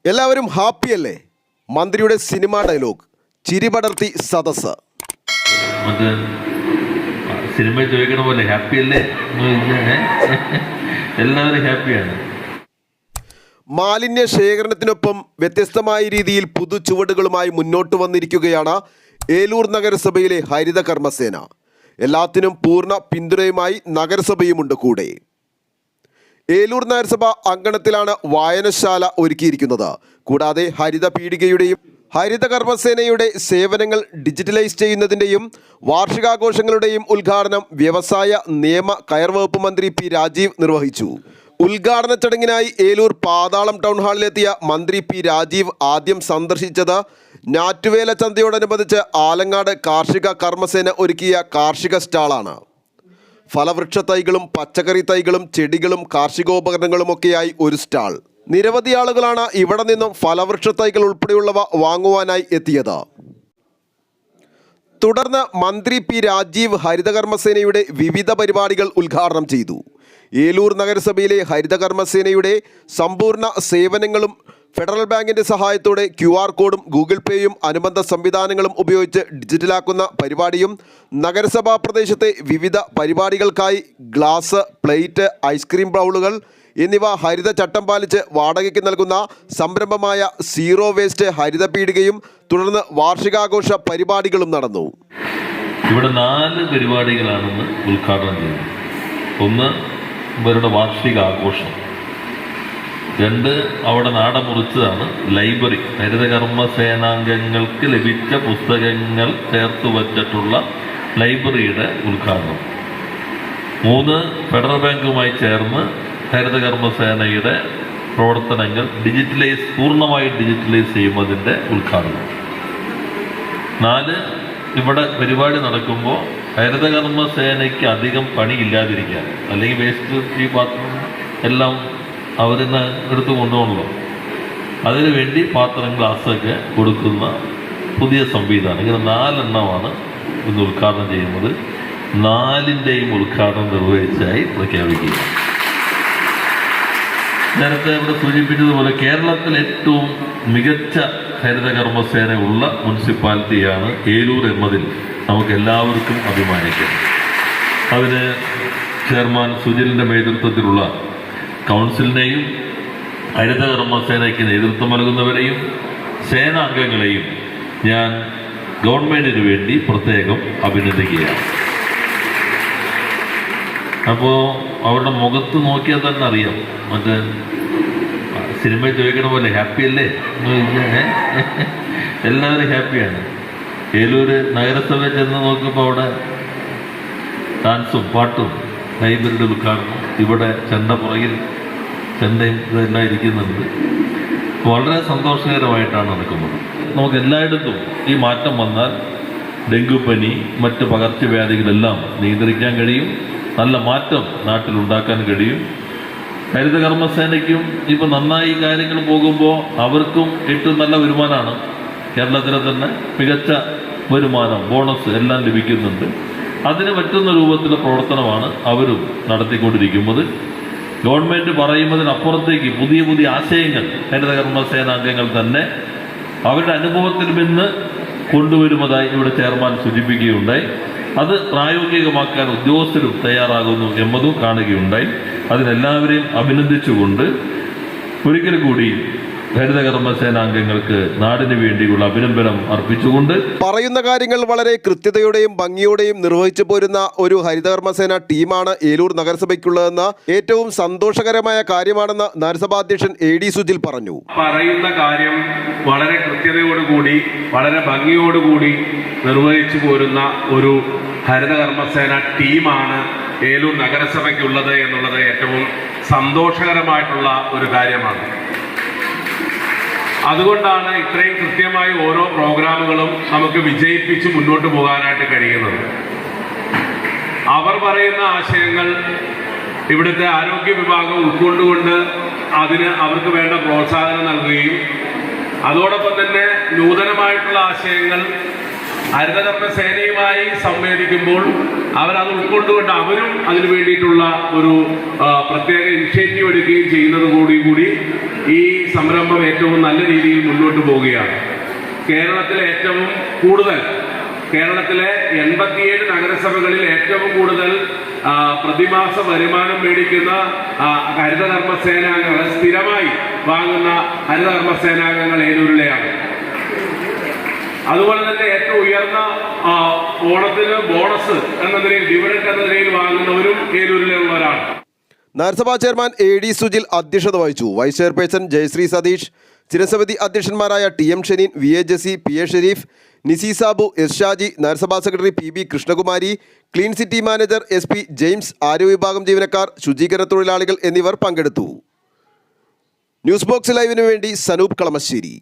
എല്ലാവരും ഹാപ്പിയല്ലേ? മന്ത്രിയുടെ cinema dialogue ചിരി പടർത്തി സദസ്സ്. സിനിമ ചോദിക്കണ പോലെ ഹാപ്പി അല്ലേ? എല്ലാവരും ഹാപ്പിയാണ്. മാലിന്യ ശേഖരണത്തിനൊപ്പം വ്യത്യസ്തമായ രീതിയിൽ പുതു ചുവടുകളുമായി മുന്നോട്ട് വന്നിരിക്കുകയാണ് ഏലൂർ നഗരസഭയിലെ ഹരിത കർമ്മസേന. എല്ലാത്തിനും പൂർണ്ണ പിന്തുണയുമായി നഗരസഭയുമുണ്ട് കൂടെ. ഏലൂർ നഗരസഭ അങ്കണത്തിലാണ് വായനശാല ഒരുക്കിയിരിക്കുന്നത്. കൂടാതെ ഹരിത പീടികയുടെയും ഹരിത കർമ്മസേനയുടെ സേവനങ്ങൾ ഡിജിറ്റലൈസ് ചെയ്യുന്നതിൻ്റെയും വാർഷികാഘോഷങ്ങളുടെയും ഉദ്ഘാടനം വ്യവസായ നിയമ കയർ വകുപ്പ് മന്ത്രി പി രാജീവ് നിർവഹിച്ചു. ഉദ്ഘാടന ചടങ്ങിനായി ഏലൂർ പാതാളം ടൗൺ ഹാളിലെത്തിയ മന്ത്രി പി രാജീവ് ആദ്യം സന്ദർശിച്ചത് ഞാറ്റുവേല ചന്തയോടനുബന്ധിച്ച് ആലങ്ങാട് കാർഷിക കർമ്മസേന ഒരുക്കിയ കാർഷിക സ്റ്റാളാണ്. ഫലവൃക്ഷ തൈകളും പച്ചക്കറി തൈകളും ചെടികളും കാർഷികോപകരണങ്ങളുമൊക്കെയായി ഒരു സ്റ്റാൾ. നിരവധി ആളുകളാണ് ഇവിടെ നിന്നും ഫലവൃക്ഷ തൈകൾ ഉൾപ്പെടെയുള്ളവ വാങ്ങുവാനായി എത്തിയത്. തുടർന്ന് മന്ത്രി പി രാജീവ് ഹരിത കർമ്മസേനയുടെ വിവിധ പരിപാടികൾ ഉദ്ഘാടനം ചെയ്തു. ഏലൂർ നഗരസഭയിലെ ഹരിത കർമ്മസേനയുടെ സമ്പൂർണ്ണ സേവനങ്ങളും ഫെഡറൽ ബാങ്കിൻ്റെ സഹായത്തോടെ QR കോഡും ഗൂഗിൾ പേയും അനുബന്ധ സംവിധാനങ്ങളും ഉപയോഗിച്ച് ഡിജിറ്റലാക്കുന്ന പരിപാടിയും നഗരസഭാ പ്രദേശത്തെ വിവിധ പരിപാടികൾക്കായി ഗ്ലാസ്, പ്ലേറ്റ്, ഐസ്ക്രീം ബൗളുകൾ എന്നിവ ഹരിത ചട്ടം പാലിച്ച് വാടകയ്ക്ക് നൽകുന്ന സംരംഭമായ സീറോ വേസ്റ്റ് ഹരിത പീടികയും തുടർന്ന് വാർഷികാഘോഷ പരിപാടികളും നടന്നു. ഇവിടെ 4 പരിപാടികളാണെന്ന് ഉദ്ഘാടനം ചെയ്തു. ഒന്ന് ഇവരുടെ വാർഷികാഘോഷം, 2 അവിടെ നാടമുറിച്ചതാണ് ലൈബ്രറി, ഹരിത കർമ്മസേനാംഗങ്ങൾക്ക് ലഭിച്ച പുസ്തകങ്ങൾ ചേർത്ത് വച്ചിട്ടുള്ള ലൈബ്രറിയുടെ ഉദ്ഘാടനം, 3 ഫെഡറൽ ബാങ്കുമായി ചേർന്ന് ഹരിത കർമ്മസേനയുടെ പ്രവർത്തനങ്ങൾ പൂർണ്ണമായി ഡിജിറ്റലൈസ് ചെയ്യുന്നതിൻ്റെ ഉദ്ഘാടനം, 4 ഇവിടെ പരിപാടി നടക്കുമ്പോൾ ഹരിത കർമ്മസേനയ്ക്ക് അധികം പണിയില്ലാതിരിക്കാൻ, അല്ലെങ്കിൽ വേസ്റ്റ് ഈ പാത്രം എല്ലാം അവരിന്ന് എടുത്തു കൊണ്ടുപോകണല്ലോ, അതിനു വേണ്ടി പാത്രം ഗ്ലാസ്സൊക്കെ കൊടുക്കുന്ന പുതിയ സംവിധാനം. ഇങ്ങനെ 4 എണ്ണമാണ് ഇന്ന് ഉദ്ഘാടനം ചെയ്യുന്നത്. 4ൻ്റെയും ഉദ്ഘാടനം നിർവഹിച്ചായി പ്രഖ്യാപിക്കുക. നേരത്തെ ഇവിടെ സൂചിപ്പിച്ചതുപോലെ കേരളത്തിൽ ഏറ്റവും മികച്ച ഹരിത കർമ്മസേന ഉള്ള മുനിസിപ്പാലിറ്റിയാണ് ഏലൂർ എന്നതിൽ നമുക്ക് എല്ലാവർക്കും അഭിമാനിക്കാം. അതിന് ചെയർമാൻ സുജിലിൻ്റെ നേതൃത്വത്തിലുള്ള കൗൺസിലിനെയും ഹരിത കർമ്മസേനയ്ക്ക് നേതൃത്വം നൽകുന്നവരെയും സേനാംഗങ്ങളെയും ഞാൻ ഗവൺമെൻറ്റിന് വേണ്ടി പ്രത്യേകം അഭിനന്ദിക്കുകയാണ്. അപ്പോൾ അവരുടെ മുഖത്ത് നോക്കിയാൽ തന്നെ അറിയാം, മറ്റേ സിനിമ ചോദിക്കണ പോലെ ഹാപ്പി അല്ലേ? എല്ലാവരും ഹാപ്പിയാണ്. ഏലൂർ നഗരസഭ ചെന്ന് നോക്കുമ്പോൾ അവിടെ ഡാൻസും പാട്ടും ലൈബ്രറിയുടെ ഉദ്ഘാടനം, ഇവിടെ പുറകിൽ ചെണ്ടയും ഇതെല്ലാം ഇരിക്കുന്നുണ്ട്. വളരെ സന്തോഷകരമായിട്ടാണ് നടക്കുന്നത്. നമുക്ക് എല്ലായിടത്തും ഈ മാറ്റം വന്നാൽ ഡെങ്കുപ്പനി, മറ്റ് പകർച്ചവ്യാധികളെല്ലാം നിയന്ത്രിക്കാൻ കഴിയും. നല്ല മാറ്റം നാട്ടിലുണ്ടാക്കാൻ കഴിയും. ഹരിത കർമ്മസേനയ്ക്കും ഇപ്പോൾ നന്നായി കാര്യങ്ങൾ പോകുമ്പോൾ അവർക്കും ഏറ്റവും നല്ല വരുമാനമാണ്. കേരളത്തിലെ തന്നെ മികച്ച വരുമാനം, ബോണസ് എല്ലാം ലഭിക്കുന്നുണ്ട്. അതിന് പറ്റുന്ന രൂപത്തിലുള്ള പ്രവർത്തനമാണ് അവരും നടത്തിക്കൊണ്ടിരിക്കുന്നത്. ഗവൺമെൻറ് പറയുന്നതിനപ്പുറത്തേക്ക് പുതിയ പുതിയ ആശയങ്ങൾ ഹരിത കർമ്മസേനാംഗങ്ങൾ തന്നെ അവരുടെ അനുഭവത്തിൽ നിന്ന് കൊണ്ടുവരുന്നതായി ഇവിടെ ചെയർമാൻ സൂചിപ്പിക്കുകയുണ്ടായി. അത് പ്രായോഗികമാക്കാൻ ഉദ്യോഗസ്ഥരും തയ്യാറാകുന്നു എന്നതും കാണുകയുണ്ടായി. അതിനെല്ലാവരെയും അഭിനന്ദിച്ചുകൊണ്ട് ഒരിക്കൽ കൂടി ഹരിത കർമ്മസേനാംഗങ്ങൾക്ക് നാടിന് വേണ്ടിയുള്ള അഭിനന്ദനം അർപ്പിച്ചുകൊണ്ട് പറയുന്ന കാര്യങ്ങൾ വളരെ കൃത്യതയോടെയും ഭംഗിയോടെയും നിർവഹിച്ചു പോരുന്ന ഒരു ഹരിത കർമ്മസേന ടീമാണ് ഏലൂർ നഗരസഭയ്ക്കുള്ളതെന്ന് ഏറ്റവും സന്തോഷകരമായ കാര്യമാണെന്ന് നഗരസഭാ അധ്യക്ഷൻ AD സുജിൽ പറഞ്ഞു. പറയുന്ന കാര്യം വളരെ കൃത്യതയോടുകൂടി വളരെ ഭംഗിയോടുകൂടി നിർവഹിച്ചു പോരുന്ന ഒരു ഹരിത കർമ്മസേന ടീമാണ് ഏലൂർ നഗരസഭയ്ക്കുള്ളത് എന്നുള്ളത് ഏറ്റവും സന്തോഷകരമായിട്ടുള്ള ഒരു കാര്യമാണ്. അതുകൊണ്ടാണ് ഇത്രയും കൃത്യമായി ഓരോ പ്രോഗ്രാമുകളും നമുക്ക് വിജയിപ്പിച്ച് മുന്നോട്ട് പോകാനായിട്ട് കഴിയുന്നത്. അവർ പറയുന്ന ആശയങ്ങൾ ഇവിടുത്തെ ആരോഗ്യ വിഭാഗം ഉൾക്കൊണ്ടുകൊണ്ട് അതിന് അവർക്ക് വേണ്ട പ്രോത്സാഹനം നൽകുകയും അതോടൊപ്പം തന്നെ നൂതനമായിട്ടുള്ള ആശയങ്ങൾ ഹരിതകർമ്മ സേനയുമായി സംവേദിക്കുമ്പോൾ അവരത് ഉൾക്കൊണ്ടുകൊണ്ട് അവരും അതിനു വേണ്ടിയിട്ടുള്ള ഒരു പ്രത്യേക ഇനിഷ്യേറ്റീവ് എടുക്കുകയും ചെയ്യുന്നത് കൂടി ഈ സംരംഭം ഏറ്റവും നല്ല രീതിയിൽ മുന്നോട്ട് പോവുകയാണ്. കേരളത്തിലെ 87 നഗരസഭകളിൽ ഏറ്റവും കൂടുതൽ പ്രതിമാസ വരുമാനം മേടിക്കുന്ന ഹരിതകർമ്മ സേനാംഗങ്ങൾ, സ്ഥിരമായി വാങ്ങുന്ന ഹരിതകർമ്മ സേനാംഗങ്ങൾ ഏലൂരിലെയാണ്. അതുപോലെ തന്നെ ഏറ്റവും ഉയർന്ന ഓണത്തിന് ബോണസ് എന്ന നിലയിൽ, ഡിവിഡന്റ് എന്ന നിലയിൽ വാങ്ങുന്നവരും ഏലൂരിലുള്ളവരാണ്. നഗരസഭാ ചെയർമാൻ AD സുജിൽ അധ്യക്ഷത വഹിച്ചു. വൈസ് ചെയർപേഴ്സൺ ജയശ്രീ സതീഷ്, സ്ഥിരസമിതി അധ്യക്ഷന്മാരായ TM Shenin, VA Jessy, PA Shareef, Nisi Sabu, S Shaji, നഗരസഭാ secretary PB Krishnakumari, clean city manager SP James, ആരോഗ്യ വിഭാഗം ജീവനക്കാർ, ശുചീകരണ തൊഴിലാളികൾ എന്നിവർ പങ്കെടുത്തു. ന്യൂസ് ബോക്സ് ലൈവിനു വേണ്ടി സനൂപ് കളമശ്ശേരി.